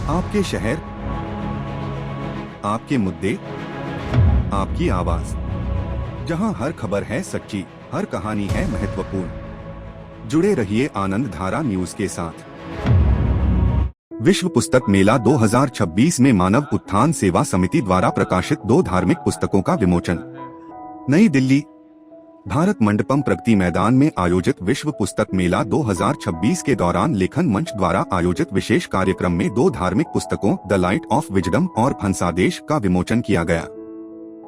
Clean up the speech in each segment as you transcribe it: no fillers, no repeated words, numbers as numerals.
आपके शहर, आपके मुद्दे, आपकी आवाज, जहां हर खबर है सच्ची, हर कहानी है महत्वपूर्ण। जुड़े रहिए आनंद धारा न्यूज के साथ। विश्व पुस्तक मेला 2026 में मानव उत्थान सेवा समिति द्वारा प्रकाशित 2 धार्मिक पुस्तकों का विमोचन। नई दिल्ली, भारत मंडपम प्रगति मैदान में आयोजित विश्व पुस्तक मेला 2026 के दौरान लेखन मंच द्वारा आयोजित विशेष कार्यक्रम में 2 धार्मिक पुस्तकों द लाइट ऑफ विजडम और फंसादेश का विमोचन किया गया।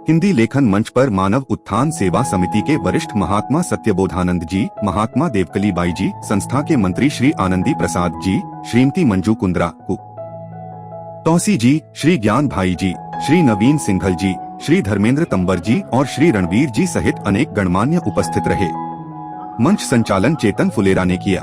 हिंदी लेखन मंच पर मानव उत्थान सेवा समिति के वरिष्ठ महात्मा सत्यबोधानंद जी, महात्मा देवकली बाई जी, संस्था के मंत्री श्री आनंदी प्रसाद जी, श्रीमती मंजू कुंद्रा तौसी जी, श्री ज्ञान भाई जी, श्री नवीन सिंघल जी, श्री धर्मेंद्र तंबर जी और श्री रणवीर जी सहित अनेक गणमान्य उपस्थित रहे। मंच संचालन चेतन फुलेरा ने किया।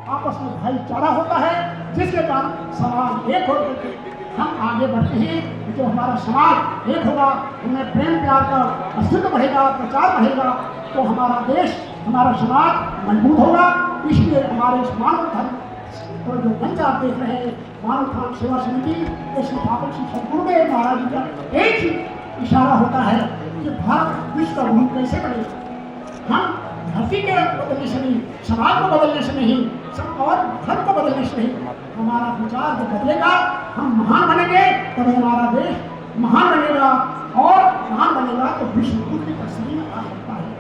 आपस में भाईचारा होता है, जिसके कारण समाज एक होकर के हम आगे बढ़ते हैं। जो हमारा समाज एक होगा, उनमें प्रेम प्यार का अस्तित्व बढ़ेगा, प्रचार बढ़ेगा, तो हमारा देश, हमारा समाज मजबूत होगा। इसलिए हमारे इस मानव धर्म तो जो मंच आप देख रहे हैं, मानव उत्थान सेवा समिति के संस्थापक श्री सद्गुरुदेव महाराज जी का एक ही इशारा होता है कि भारत विश्व का गुरु कैसे बनेगा। हम धरती के बदलने से नहीं, समाज को बदलने से नहीं, सब और धर्म को बदलने से नहीं, हमारा विचार जो बदलेगा, हम महान बनेंगे, तब हमारा देश महान बनेगा, और महान बनेगा तो विश्व गुरु की तस्वीर आ सकता है।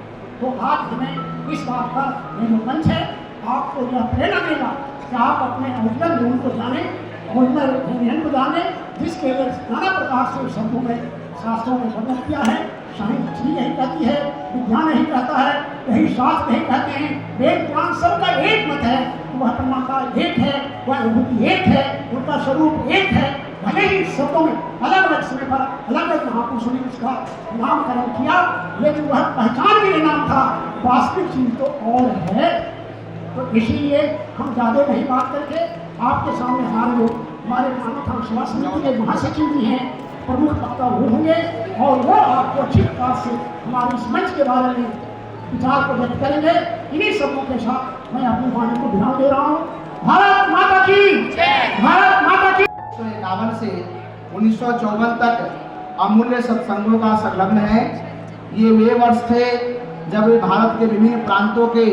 तो आज हमें इस बात का ये जो मंच है, आपको यह प्रेरणा देगा कि आप अपने ओरिजिनल गुरु को जाने, ओरिजिनल यूनियन को जाने, जिसके लिए नाना प्रकार से शब्दों में शास्त्रों में वर्णन किया है। साइंस यही कहती है, विज्ञान यही कहता है, यही शास्त्र यही कहते हैं, वेद ज्ञान सबका एक मत है, वह परमात्मा एक है, वह विभूति एक है, उनका स्वरूप एक है। भले ही शब्दों में अलग अलग समय पर अलग अलग महापुरुषों ने उसका नामकरण किया, लेकिन वह पहचान के लिए नाम था, वास्तविक चीज तो और है। तो इसीलिए हम ज़्यादा नहीं बात करके आपके सामने हमारे मानव उत्थान सेवा समिति के महासचिव भी हैं, प्रमुख वक्ता वो होंगे, और वो आपको अच्छी प्रकार से हमारे इस मंच के बारे में विचार को व्यक्त करेंगे। इन्हीं शब्दों के साथ मैं अपनी वाणी को विराम दे रहा हूँ। भारत माता की, भारत माता की। 1951 से 1954 तक अमूल्य सत्संगों का संलग्न है। ये वे वर्ष थे जब वे भारत के विभिन्न प्रांतों के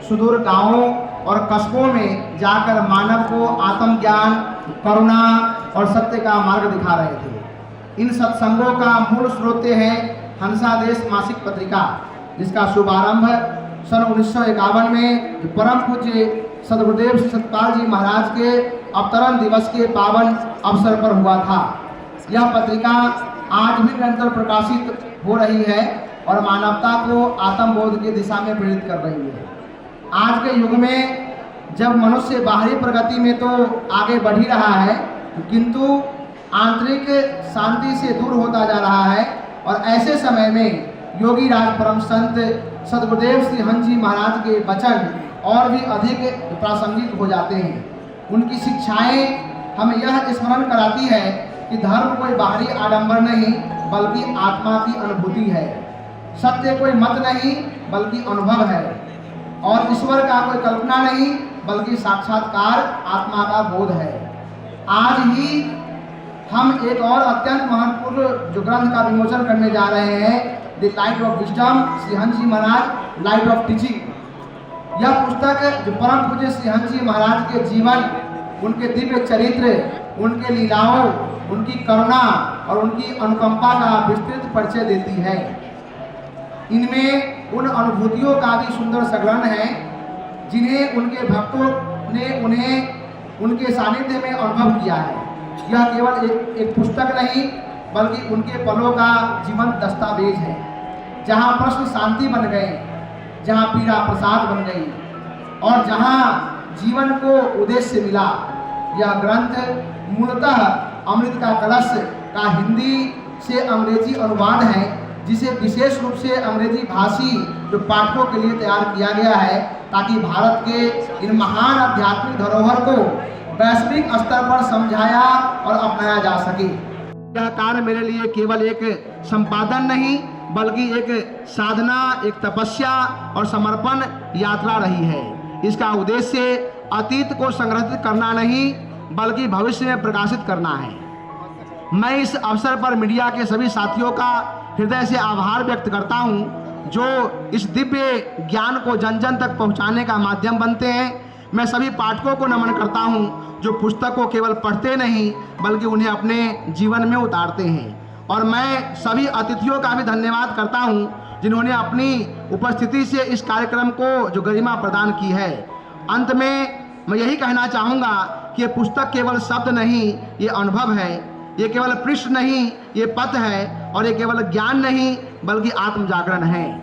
सुदूर गांवों और कस्बों में जाकर मानव को आत्मज्ञान, करुणा और सत्य का मार्ग दिखा रहे थे। इन सत्संगों का मूल स्रोत है हंसादेश मासिक पत्रिका, जिसका शुभारंभ सन 1951 में परम पूज्य सद्गुरुदेव सतपाल जी महाराज के अवतरण दिवस के पावन अवसर पर हुआ था। यह पत्रिका आज भी निरंतर प्रकाशित हो रही है और मानवता को आत्मबोध की दिशा में प्रेरित कर रही है। आज के युग में जब मनुष्य बाहरी प्रगति में तो आगे बढ़ ही रहा है, किंतु आंतरिक शांति से दूर होता जा रहा है, और ऐसे समय में योगी राज परम संत सद्गुरुदेव श्री हंस जी महाराज के वचन और भी अधिक प्रासंगिक हो जाते हैं। उनकी शिक्षाएं हमें यह स्मरण कराती है कि धर्म कोई बाहरी आडंबर नहीं, बल्कि आत्मा की अनुभूति है। सत्य कोई मत नहीं, बल्कि अनुभव है, और ईश्वर का कोई कल्पना नहीं, बल्कि साक्षात्कार आत्मा का बोध है। आज ही हम एक और अत्यंत महत्वपूर्ण जो ग्रंथ का विमोचन करने जा रहे हैं, the light of wisdom, Shri Hans ji Maharaj light of teaching. यह पुस्तक जो परम पूज्य श्री हंस जी महाराज के जीवन, उनके दिव्य चरित्र, उनके लीलाओं, उनकी करुणा और उनकी अनुकंपा का विस्तृत परिचय देती है। इनमें उन अनुभूतियों का भी सुंदर संग्रहण है जिन्हें उनके भक्तों ने उन्हें उनके सानिध्य में अनुभव किया है। यह केवल एक पुस्तक नहीं, बल्कि उनके पलों का जीवंत दस्तावेज है, जहाँ प्रश्न शांति बन गए, जहाँ पीड़ा प्रसाद बन गई, और जहाँ जीवन को उद्देश्य मिला। यह ग्रंथ मूलतः अमृत का कलश का हिंदी से अंग्रेजी अनुवाद है, जिसे विशेष रूप से अंग्रेजी भाषी जो पाठकों के लिए तैयार किया गया है, ताकि भारत के इन महान आध्यात्मिक धरोहर को वैश्विक स्तर पर समझाया और अपनाया जा सके। यह कार्य मेरे लिए केवल एक संपादन नहीं बल्कि एक साधना, एक तपस्या और समर्पण यात्रा रही है। इसका उद्देश्य अतीत को संग्रहित करना नहीं बल्कि भविष्य में प्रकाशित करना है। मैं इस अवसर पर मीडिया के सभी साथियों का हृदय से आभार व्यक्त करता हूं, जो इस दिव्य ज्ञान को जन जन तक पहुंचाने का माध्यम बनते हैं। मैं सभी पाठकों को नमन करता हूं, जो पुस्तक को केवल पढ़ते नहीं बल्कि उन्हें अपने जीवन में उतारते हैं। और मैं सभी अतिथियों का भी धन्यवाद करता हूं, जिन्होंने अपनी उपस्थिति से इस कार्यक्रम को जो गरिमा प्रदान की है। अंत में मैं यही कहना चाहूँगा कि ये पुस्तक केवल शब्द नहीं, ये अनुभव है। ये केवल पृष्ठ नहीं, ये पथ है। और ये केवल ज्ञान नहीं बल्कि आत्म जागरण है।